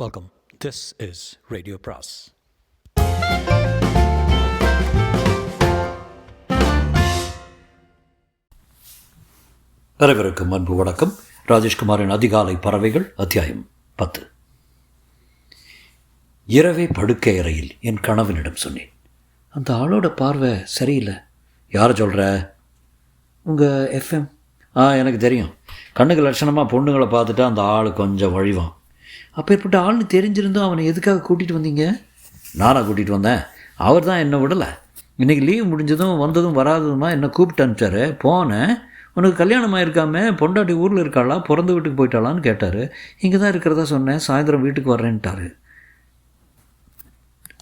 Welcome. This is Radio Pras. அனைவருக்கும் அன்பு வணக்கம். ராஜேஷ்குமாரின் அதிகாலை பறவைகள் அத்தியாயம் 10. இரவே படுக்கை அறையில் என் கணவனிடம் சொன்னேன். அந்த ஆளோட பார்வை சரியில்லை. யாரை சொல்கிற? உங்கள் எஃப்எம். எனக்கு தெரியும். கண்ணுக்கு லட்சணமாக பொண்ணுங்களை பார்த்துட்டா அந்த ஆள் கொஞ்சம் வழிவான். அப்பேற்பட்ட ஆள்னு தெரிஞ்சிருந்தோம் அவனை எதுக்காக கூட்டிகிட்டு வந்தீங்க? நானாக கூட்டிகிட்டு வந்தேன். அவர் தான் என்னை விடலை. இன்றைக்கி லீவ் முடிஞ்சதும் வந்ததும் வராததுமா என்னை கூப்பிட்டு அனுப்பிச்சாரு. போனேன். உனக்கு கல்யாணம் ஆகிருக்காம பொண்டாட்டி ஊரில் இருக்காளா, பிறந்த வீட்டுக்கு போயிட்டாளான்னு கேட்டார். இங்கே தான் இருக்கிறதா சொன்னேன். சாயந்தரம் வீட்டுக்கு வர்றேன்ட்டார்.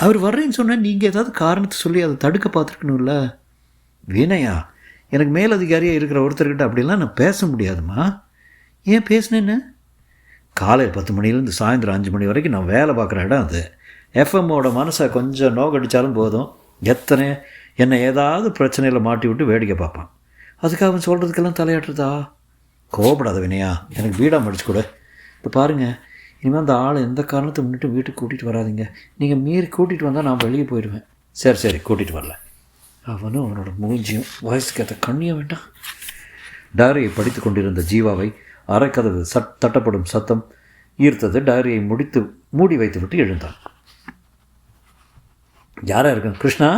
அவர் வர்றேன்னு சொன்னேன். நீங்கள் ஏதாவது காரணத்தை சொல்லி அதை தடுக்க பார்த்துருக்கணும்ல. வினயா, எனக்கு மேலதிகாரியாக இருக்கிற ஒருத்தர்கிட்ட அப்படிலாம் நான் பேச முடியாதுமா. ஏன் பேசினேன்னு? காலையில் 10 மணிலேருந்து சாயந்தரம் 5 மணி வரைக்கும் நான் வேலை பார்க்குற இடம் அது. எஃப்எம்மோட மனசை கொஞ்சம் நோக்கடித்தாலும் போதும், எத்தனை என்னை ஏதாவது பிரச்சனையில் மாட்டி விட்டு வேடிக்கை பார்ப்பான். அதுக்காக அவன் சொல்கிறதுக்கெல்லாம் தலையாட்டுறதா? கோபப்படாத வினயா, எனக்கு வீடாக மடிச்சு கொடு. இப்போ பாருங்கள், இனிமேல் அந்த ஆள் எந்த காரணத்தை முன்னிட்டு வீட்டுக்கு கூட்டிகிட்டு வராதிங்க. நீங்கள் மீறி கூட்டிகிட்டு வந்தால் நான் வெளியே போயிடுவேன். சரி கூட்டிகிட்டு வரல. அவனும் அவனோட மூஞ்சியும் வயசுக்கு ஏற்ற கண்ணியம் வேண்டாம். டைரியை படித்து கொண்டிருந்த ஜீவாவை அரைக்கதவு தட்டப்படும் சத்தம் ஈர்த்தது. டைரியை மூடி வைத்துவிட்டு எழுந்தான். யாராக இருக்கேன் கிருஷ்ணா?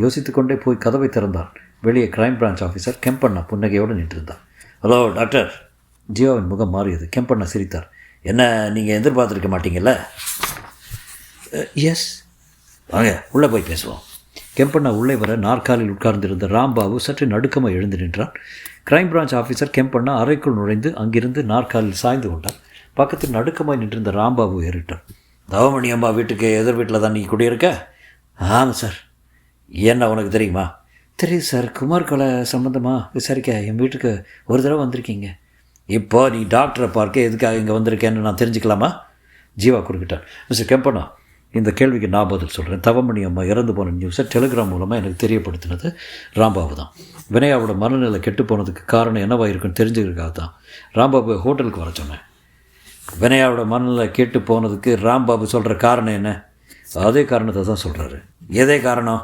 யோசித்துக்கொண்டே போய் கதவை திறந்தான். வெளியே கிரைம் பிரான்ச் ஆஃபீஸர் கெம்பண்ணா புன்னகையோடு நின்றிருந்தார். Hello doctor. ஜீவாவின் முகம் மாறியது. கெம்பண்ணா சிரித்தார். என்ன, நீங்கள் எதிர்பார்த்துருக்க மாட்டீங்கல்ல? எஸ், வாங்க உள்ளே போய் பேசுவோம். கெம்பண்ணா உள்ளே வர நாற்காலில் உட்கார்ந்திருந்த ராம்பாபு சற்று நடுக்கமாக எழுந்து நின்றான். கிரைம் பிரான்ச் ஆஃபீஸர் கெம்பண்ணா அறைக்குள் நுழைந்து அங்கிருந்து நாற்காலில் சாய்ந்து கொண்டார். பக்கத்தில் நடுக்கமாக நின்றிருந்த ராம்பாபு ஏறிட்டார். தவமணி அம்மா வீட்டுக்கு எதிர் வீட்டில் தான் நீ குடியிருக்க? ஆமாம் சார். என்ன உனக்கு தெரியுமா? தெரியுது சார். குமார் கொலை சம்மந்தமாக விசாரிக்க என் வீட்டுக்கு ஒரு தடவை வந்திருக்கீங்க. இப்போ நீ டாக்டரை பார்க்க எதுக்காக இங்கே வந்திருக்கேன்னு நான் தெரிஞ்சுக்கலாமா? ஜீவா குறுக்கிட்டார். மிஸ்டர் கெம்பண்ணா, இந்த கேள்விக்கு நான் பதில் சொல்கிறேன். தவமணி அம்மா இறந்து போன நியூஸை டெலிகிராம் மூலமாக எனக்கு தெரியப்படுத்தினது ராம்பாபு தான். வினயாவோட மனநிலை கெட்டு போனதுக்கு காரணம் என்னவாக இருக்குன்னு தெரிஞ்சுக்கிறதுக்காக தான் ராம்பாபு ஹோட்டலுக்கு வர சொன்னேன். வினயாவோட மனநிலை கெட்டு போனதுக்கு ராம்பாபு சொல்கிற காரணம் என்ன? அதே காரணத்தை தான் சொல்கிறாரு. எதே காரணம்?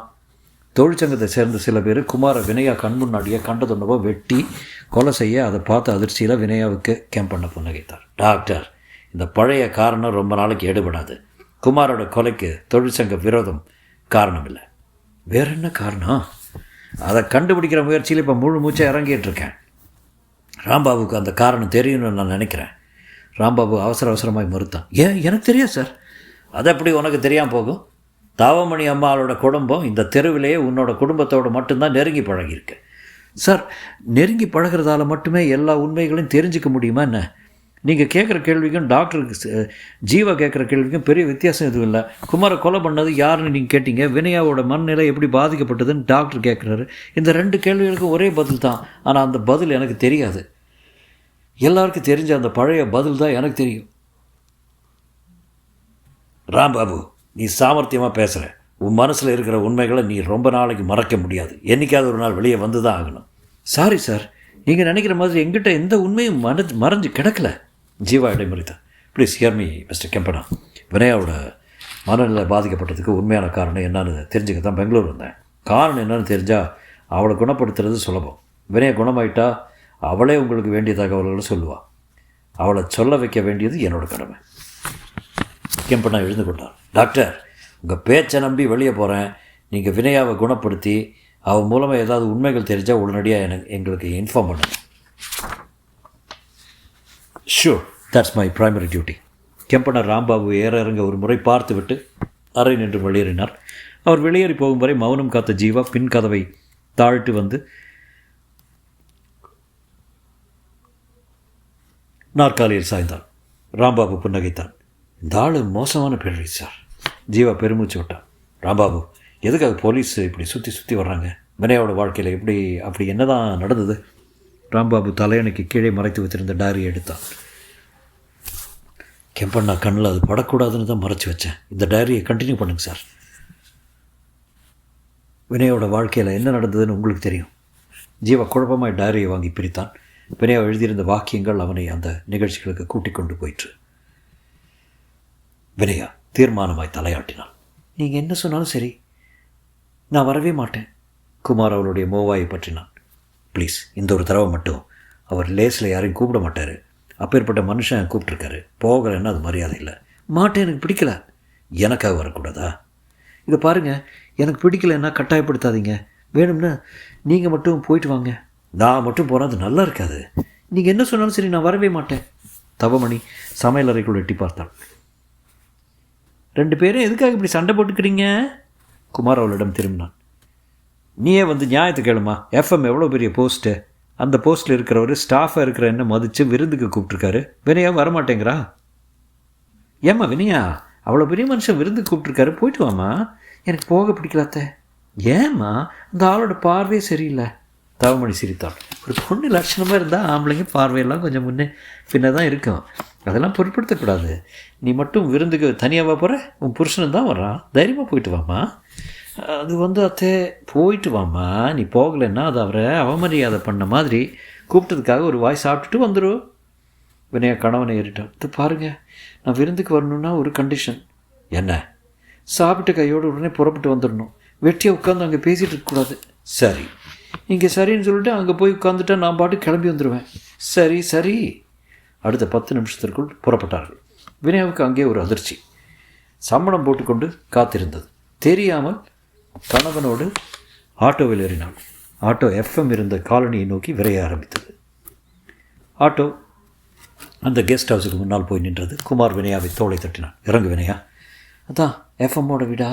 தொழிற்சங்கத்தை சேர்ந்த சில பேர் குமார வினயா கண் முன்னாடியே கண்டதுன்னவோ வெட்டி கொலை செய்ய அதை பார்த்த அதிர்ச்சியில் வினயாவுக்கு கெம்பண்ண புன்னகைத்தார். டாக்டர், இந்த பழைய காரணம் ரொம்ப நாளைக்கு எடுபடாது. குமாரோட கொலைக்கு தொழிற்சங்க விரோதம் காரணம் இல்லை. வேற என்ன காரணம்? அதை கண்டுபிடிக்கிற முயற்சியில் இப்போ முழு மூச்சை இறங்கிட்டுருக்கேன். ராம்பாபுக்கு அந்த காரணம் தெரியும்னு நான் நினைக்கிறேன். ராம்பாபு அவசரமாய் மறுத்தான். ஏன், எனக்கு தெரியாது சார். அது எப்படி உனக்கு தெரியாமல் போகும்? தாவமணி அம்மாவோட குடும்பம் இந்த தெருவிலேயே உன்னோட குடும்பத்தோடு மட்டும்தான் நெருங்கி பழகியிருக்கு. சார், நெருங்கி பழகிறதால மட்டுமே எல்லா உண்மைகளையும் தெரிஞ்சிக்க முடியுமா என்ன? நீங்கள் கேட்குற கேள்விக்கும் டாக்டருக்கு ஜீவா கேட்குற கேள்விக்கும் பெரிய வித்தியாசம் எதுவும் இல்லை. குமாரை கொலை பண்ணது யாருன்னு நீங்கள் கேட்டீங்க. வினயாவோட மனநிலை எப்படி பாதிக்கப்பட்டதுன்னு டாக்டர் கேட்குறாரு. இந்த 2 கேள்விகளுக்கும் ஒரே பதில் தான். ஆனால் அந்த பதில் எனக்கு தெரியாது. எல்லாருக்கும் தெரிஞ்ச அந்த பழைய பதில் தான் எனக்கு தெரியும். ராம்பாபு, நீ சாமர்த்தியமாக பேசுகிற. உன் மனசில் இருக்கிற உண்மைகளை நீ ரொம்ப நாளைக்கு மறக்க முடியாது. என்றைக்காவது ஒரு நாள் வெளியே வந்து தான் ஆகணும். சாரி சார், நீங்கள் நினைக்கிற மாதிரி எங்கிட்ட எந்த உண்மையும் மறைஞ்சு கிடக்கல. ஜீவா இடைமறித்தான். Please hear me mister Kempanna. வினயாவோட மனநிலை பாதிக்கப்பட்டதுக்கு உண்மையான காரணம் என்னன்னு தெரிஞ்சுக்க தான் பெங்களூர் வந்தேன். காரணம் என்னன்னு தெரிஞ்சால் அவளை குணப்படுத்துறது சுலபம். வினயா குணமாயிட்டா அவளே உங்களுக்கு வேண்டிய தகவல்களை சொல்லுவாள். அவளை சொல்ல வைக்க வேண்டியது என்னோட கடமை. கெம்பண்ணா எழுந்து கொண்டார். டாக்டர், உங்கள் பேச்சை நம்பி வெளியே போகிறேன். நீங்கள் வினயாவை குணப்படுத்தி அவன் மூலமாக ஏதாவது உண்மைகள் தெரிஞ்சால் உடனடியாக எங்களுக்கு இன்ஃபார்ம் பண்ணுங்க. Sure, that's my primary duty. Kempanna Rambabu இறங்க ஒரு முறை பார்த்து விட்டு அறை நின்று வெளியேறினார். அவர் வெளியேறி போகும் வரை மௌனம் காத்த ஜீவா பின் கதவை தாழ்த்து வந்து நாற்காலியில் சாய்ந்தான். ராம்பாபு புன்னகைத்தான். இந்த ஆள் மோசமான பேர் சார். ஜீவா பெருமூச்சு விட்டான். ராம்பாபு, எதுக்காக போலீஸ் இப்படி சுற்றி வர்றாங்க? வினயாவோட வாழ்க்கையில் அப்படி என்ன தான் நடந்தது? ராம்பாபு தலையணைக்கு கீழே மறைத்து வைத்திருந்த டைரியை எடுத்தான். கெம்பண்ணா கண்ணில் அது படக்கூடாதுன்னு தான் மறைச்சி வச்சேன். இந்த டைரியை கண்டினியூ பண்ணுங்க சார். வினயோட வாழ்க்கையில் என்ன நடந்ததுன்னு உங்களுக்கு தெரியும். ஜீவா குழப்பமாய் டைரியை வாங்கி பிரித்தான். வினயா எழுதியிருந்த வாக்கியங்கள் அவனை அந்த நிகழ்ச்சிகளுக்கு கூட்டிக் கொண்டு போயிற்று. வினயா தீர்மானமாய் தலையாட்டினாள். நீங்கள் என்ன சொன்னாலும் சரி, நான் வரவே மாட்டேன். குமார் அவளுடைய மோவாயை பற்றினான். ப்ளீஸ், இந்த ஒரு தடவை மட்டும். அவர் லேஸில் யாரையும் கூப்பிட மாட்டார். அப்பேற்பட்ட மனுஷன் கூப்பிட்ருக்காரு. போகலைன்னா அது மரியாதை இல்லை. மாட்டேன், எனக்கு பிடிக்கல. எனக்காக வரக்கூடாதா? இதை பாருங்கள், எனக்கு பிடிக்கலைன்னா கட்டாயப்படுத்தாதீங்க. வேணும்னா நீங்கள் மட்டும் போயிட்டு வாங்க. நான் மட்டும் போனால் அது நல்லா இருக்காது. நீங்கள் என்ன சொன்னாலும் சரி, நான் வரவே மாட்டேன். தவமணி சமையல் அறைக்குள் எட்டி பார்த்தாள். 2 பேரும் எதுக்காக இப்படி சண்டை போட்டுக்கிறீங்க? குமார் அவளிடம் திரும்பினான். நீயே வந்து நியாயத்தை கேளுமா. எஃப்எம் எவ்வளோ பெரிய போஸ்ட்டு. அந்த போஸ்ட்டில் இருக்கிறவர் ஸ்டாஃபாக இருக்கிற என்ன மதித்து விருந்துக்கு கூப்பிட்ருக்காரு. வினயா வரமாட்டேங்கிறா. ஏம்மா வினயா, அவ்வளோ பெரிய மனுஷன் விருந்துக்கு கூப்பிட்ருக்காரு, போயிட்டு வாம்மா. எனக்கு போக பிடிக்கலாத்த. ஏம்மா, அந்த ஆளோட பார்வையே சரியில்லை. தவமணி சிரித்தாள். ஒரு பொண்ணு லட்சணமாக இருந்தால் ஆம்பளைங்க பார்வையெல்லாம் கொஞ்சம் முன்னே பின்ன தான் இருக்கும். அதெல்லாம் பொருட்படுத்தக்கூடாது. நீ மட்டும் விருந்துக்கு தனியாக போகிற, உன் புருஷனும் தான் வர்றான். தைரியமாக போயிட்டு வாம்மா. அது வந்து அத்தே, போயிட்டு வாம்மா. நீ போகலைன்னா அது அவரை அவமரியாதை பண்ண மாதிரி. கூப்பிட்டதுக்காக ஒரு வாய் சாப்பிட்டுட்டு வந்துடும். வினயா கணவனை ஏறிட்டான். இது பாருங்கள், நான் விருந்துக்கு வரணுன்னா ஒரு கண்டிஷன். என்ன? சாப்பிட்டு கையோடு உடனே புறப்பட்டு வந்துடணும். வெட்டியாக உட்காந்து அங்கே பேசிகிட்டு இருக்கக்கூடாது. சரி, நீங்கள் சரின்னு சொல்லிட்டு அங்கே போய் உட்காந்துட்டா நான் பாட்டு கிளம்பி வந்துடுவேன். சரி சரி. அடுத்த 10 நிமிஷத்திற்குள் புறப்பட்டார்கள். வினயாவுக்கு அங்கே ஒரு அதிர்ச்சி. சம்பளம் போட்டுக்கொண்டு காத்திருந்தது. தெரியாமல் கணவனோடு ஆட்டோவில் ஏறினாள். ஆட்டோ எஃப்எம் இருந்த காலனியை நோக்கி விரைய ஆரம்பித்தது. ஆட்டோ அந்த கெஸ்ட் ஹவுஸுக்கு முன்னால் போய் நின்றது. குமார் வினயாவை தோளை தட்டினான். இறங்கு வினயா. அதான் எஃப்எம்மோட வீடா?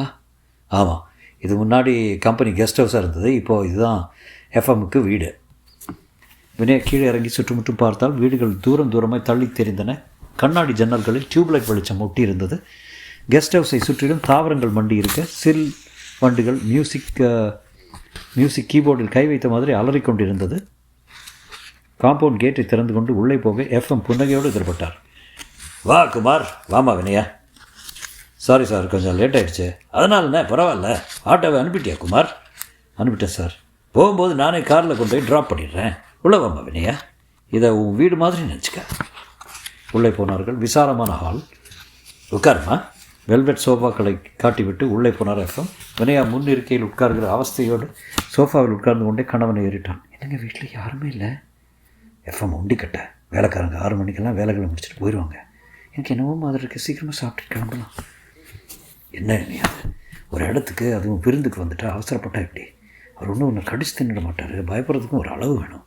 ஆமாம், இது முன்னாடி கம்பெனி கெஸ்ட் ஹவுஸாக இருந்தது. இப்போது இதுதான் எஃப்எம்முக்கு வீடு. வினயா கீழே இறங்கி சுற்றுமுற்றும் பார்த்தால் வீடுகள் தூரம் தூரமாக தள்ளி தெரிந்தன. கண்ணாடி ஜன்னல்களில் டியூப்லைட் வெளிச்சம் ஒட்டி இருந்தது. கெஸ்ட் ஹவுஸை சுற்றிலும் தாவரங்கள் மண்டி இருக்க சில் வண்டுகள் மியூசிக் கீபோர்டில் கை வைத்த மாதிரி அலறிக்கொண்டிருந்தது. காம்பவுண்ட் கேட்டை திறந்து கொண்டு உள்ளே போக எஃப்எம் புன்னகையோடு எதிர்பட்டார். வா குமார். வாமா வினயா. சாரி சார், கொஞ்சம் லேட் ஆகிடுச்சு. அதனால என்ன, பரவாயில்ல. ஆட்டோவை அனுப்பிட்டியா குமார்? அனுப்பிட்டேன் சார். போகும்போது நானே காரில் கொண்டு போய் ட்ராப் பண்ணிடுறேன். உள்ளே வாமா வினயா. இதை உன் வீடு மாதிரி நினச்சிக்க. உள்ளே போனார்கள். விசாலமான ஹால். உட்காருமா. வெல்வெட் சோஃபாக்களை காட்டிவிட்டு உள்ளே போனார் எஃப்எம். வினயா முன் இருக்கையில் உட்கார்கிற அவஸ்தையோடு சோஃபாவில் உட்கார்ந்து கொண்டே கணவனை ஏறிட்டான். என்னங்க, வீட்டில் யாருமே இல்லை. எஃப்எம் உண்டிக்கட்ட. வேலைக்காரங்க 6 மணிக்கெல்லாம் வேலைகளை முடிச்சுட்டு போயிடுவாங்க. எனக்கு என்னவோ மாதிரி இருக்க, சீக்கிரமாக சாப்பிட்டு கிளம்பலாம். என்ன அது, ஒரு இடத்துக்கு அதுவும் விருந்துக்கு வந்துட்டா அவசரப்பட்டா எப்படி? அவர் ஒன்றும் ஒன்று கடிச்சு தின்னிட மாட்டார். பயப்படுறதுக்கும் ஒரு அளவு வேணும்.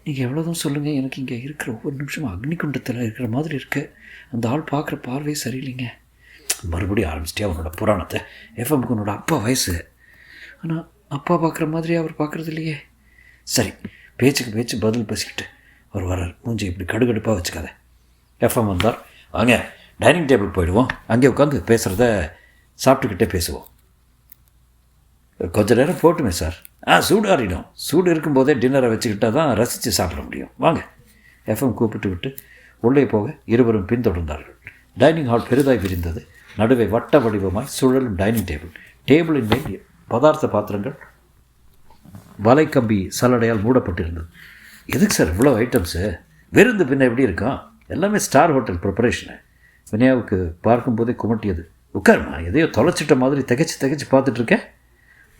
நீங்கள் எவ்வளோதான் சொல்லுங்கள், எனக்கு இங்கே இருக்கிற ஒவ்வொரு நிமிஷமும் அக்னிகுண்டத்தில் இருக்கிற மாதிரி இருக்குது. அந்த ஆள் பார்க்குற பார்வையே சரியில்லைங்க. மறுபடியும் ஆரம்பிச்சிட்டியா அவனோட புராணத்தை. எஃப்எம்க்கு உன்னோட அப்பா வயசு. ஆனால் அப்பா பார்க்குற மாதிரி அவர் பார்க்குறது இல்லையே. சரி, பேச்சுக்கு பேச்சு பதில் பேசிக்கிட்டு அவர் வர்றார். மூஞ்சி இப்படி கடுகடுப்பாக வச்சுக்காத. எஃப்எம் வந்தார். வாங்க, டைனிங் டேபிள் போயிடுவோம். அங்கே உட்காந்து பேசுகிறத சாப்பிட்டுக்கிட்டே பேசுவோம். கொஞ்சம் நேரம் போட்டுமே சார். சூடாறிடும். சூடு இருக்கும்போதே டின்னரை வச்சுக்கிட்டால் தான் ரசித்து சாப்பிட முடியும். வாங்க. எஃப்எம் கூப்பிட்டு விட்டு உள்ளே போக இருவரும் பின்தொடர்ந்தார்கள். டைனிங் ஹால் பெரிதாய் விரிந்தது. நடுவே வட்ட வடிவமாய் சுழலும் டைனிங் டேபிள். டேபிளின் மேல் பதார்த்த பாத்திரங்கள் வலைக்கம்பி சலடையால் மூடப்பட்டிருந்தது. எதுக்கு சார் இவ்வளோ ஐட்டம்ஸு? விருந்து பின்ன எப்படி இருக்கும்? எல்லாமே ஸ்டார் ஹோட்டல் ப்ரிப்பரேஷனு. வினயாவுக்கு பார்க்கும்போதே குமட்டியது. உட்காருமா, எதையோ தொலைச்சிட்ட மாதிரி திகைச்சு பார்த்துட்ருக்கேன்.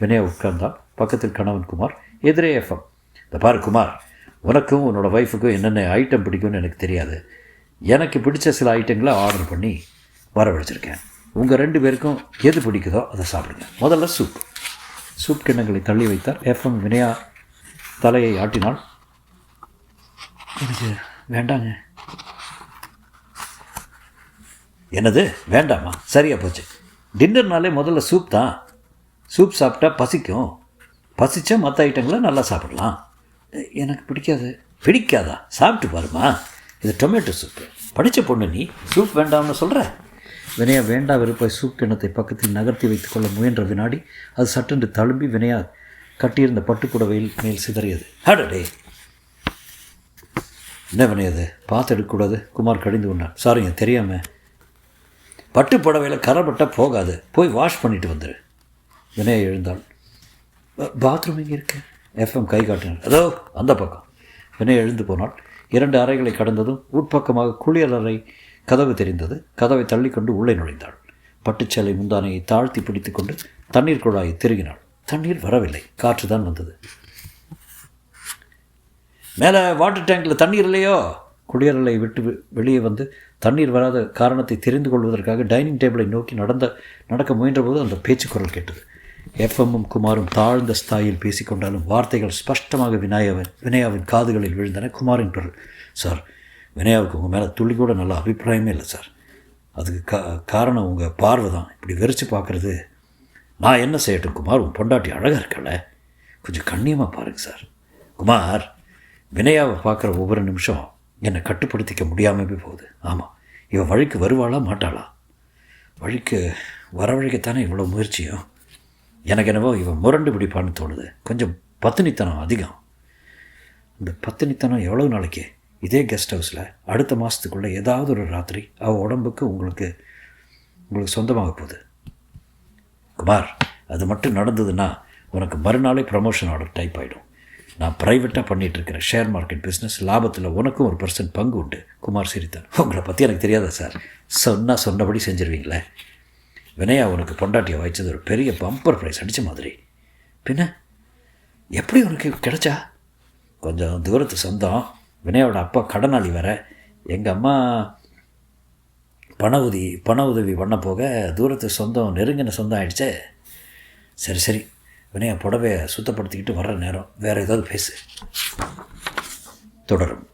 வினயா உட்கார்ந்தால். பக்கத்தில் கணவன் குமார், எதிரே எஃப்எம். இந்த பாரு குமார், உனக்கும் உன்னோட ஒய்ஃபுக்கும் என்னென்ன ஐட்டம் பிடிக்கும்னு எனக்கு தெரியாது. எனக்கு பிடிச்ச சில ஐட்டங்களை ஆர்டர் பண்ணி வரவழைச்சிருக்கேன். உங்கள் 2 பேருக்கும் எது பிடிக்குதோ அதை சாப்பிடுங்க. முதல்ல சூப் கிண்ணங்களை தள்ளி வைத்தார் எஃப்எம். வினயா தலையை ஆட்டினாள். எனக்கு வேண்டாங்க. என்னது வேண்டாமா? சரியாக போச்சு. டின்னர்னாலே முதல்ல சூப் தான். சூப் சாப்பிட்டா பசிக்கும். பசிச்சா மற்ற ஐட்டங்களை நல்லா சாப்பிடலாம். எனக்கு பிடிக்காது. பிடிக்காதா? சாப்பிட்டு பாருமா. இது டொமேட்டோ சூப்பு. படித்த பொண்ணு நீ சூப் வேண்டாம்னு சொல்கிற? வினயா வேண்டா வெறுப்பாய் சூப் கிண்ணத்தை பக்கத்தில் நகர்த்தி வைத்துக்கொள்ள முயன்ற வினாடி அது சட்டென்று தழும்பி வினயா கட்டியிருந்த பட்டுப்புடவையில் மேல் சிதறியது. ஹடடே, என்ன வினையது? பார்த்து எடுக்கக்கூடாது. குமார் கடிந்து கொண்டான். சாரிங்க, தெரியாமல். பட்டு புடவையில் கரைப்பட்டால் போகாது. போய் வாஷ் பண்ணிட்டு வந்துடு. வினயா எழுந்தாள். பாத்ரூம் எங்கே இருக்கு? எஃப்எம் கை காட்டினார். அதோ அந்த பக்கம். வினயா எழுந்து போனாள். 2 அறைகளை கடந்ததும் உட்பக்கமாக குளியலறை கதவு தெரிந்தது. கதவை தள்ளிக்கொண்டு உள்ளே நுழைந்தாள். பட்டுச்சேலை முந்தானையை தாழ்த்தி பிடித்து கொண்டு தண்ணீர் குழாயை திருகினாள். தண்ணீர் வரவில்லை, காற்று தான் வந்தது. மேலே வாட்டர் டேங்கில் தண்ணீர் இல்லையோ? குளியலறை விட்டு வெளியே வந்து தண்ணீர் வராத காரணத்தை தெரிந்து கொள்வதற்காக டைனிங் டேபிளை நோக்கி நடக்க முயன்றபோது அந்த பேச்சு குரல் கேட்டது. எஃப்எம்மும் குமாரும் தாழ்ந்த ஸ்தாயில் பேசிக்கொண்டாலும் வார்த்தைகள் ஸ்பஷ்டமாக வினயாவின் காதுகளில் விழுந்தன. குமாரின் குரல், சார், வினயாவுக்கு உங்கள் மேலே துளி கூட நல்ல அபிப்பிராயமே இல்லை சார். அதுக்கு காரணம் உங்கள் பார்வை தான். இப்படி வெறிச்சு பார்க்குறது. நான் என்ன செய்யட்டும் குமார்? உன் பொண்டாட்டி அழகாக இருக்கல, கொஞ்சம் கண்ணியமாக பாருங்கள் சார். குமார், வினயாவை பார்க்குற ஒவ்வொரு நிமிஷம் என்னை கட்டுப்படுத்திக்க முடியாமல் போகுது. ஆமாம், இவன் வழிக்கு வருவாளா மாட்டாளா? வழிக்கு வரவழைக்கத்தானே இவ்வளோ முயற்சியும். எனக்கு என்னவோ இவன் முரண்டு பிடிப்பான்னு தோணுது. கொஞ்சம் பத்தினித்தனம் அதிகம். இந்த பத்தினித்தனம் எவ்வளோ நாளைக்கு? இதே கெஸ்ட் ஹவுஸில் அடுத்த மாதத்துக்குள்ளே ஏதாவது ஒரு ராத்திரி அவள் உடம்புக்கு உங்களுக்கு சொந்தமாக போகுது. குமார், அது மட்டும் நடந்ததுன்னா உனக்கு மறுநாளே ப்ரமோஷன் ஆர்டர் டைப் ஆகிடும். நான் ப்ரைவேட்டாக பண்ணிகிட்ருக்கிற ஷேர் மார்க்கெட் பிஸ்னஸ் லாபத்தில் உனக்கும் 1% பங்கு உண்டு. குமார் சிரித்தான். உங்களை பற்றி எனக்கு தெரியாதா சார்? சொன்னபடி செஞ்சிருவீங்களே. வினயா உனக்கு பொண்டாட்டியை வாய்ச்சது ஒரு பெரிய பம்பர் ப்ரைஸ் அடித்த மாதிரி. பின்ன எப்படி உனக்கு கிடைச்சா? கொஞ்சம் தூரத்து சொந்தம். வினயாவோட அப்பா கடனாளி வேற. எங்கள் அம்மா பண உதவி பண்ண போக தூரத்து சொந்தம் நெருங்கின சொந்தம் ஆகிடுச்சே. சரி, வினயா புடவையை சுத்தப்படுத்திக்கிட்டு வர்ற நேரம் வேறு ஏதாவது பேசு. தொடரும்.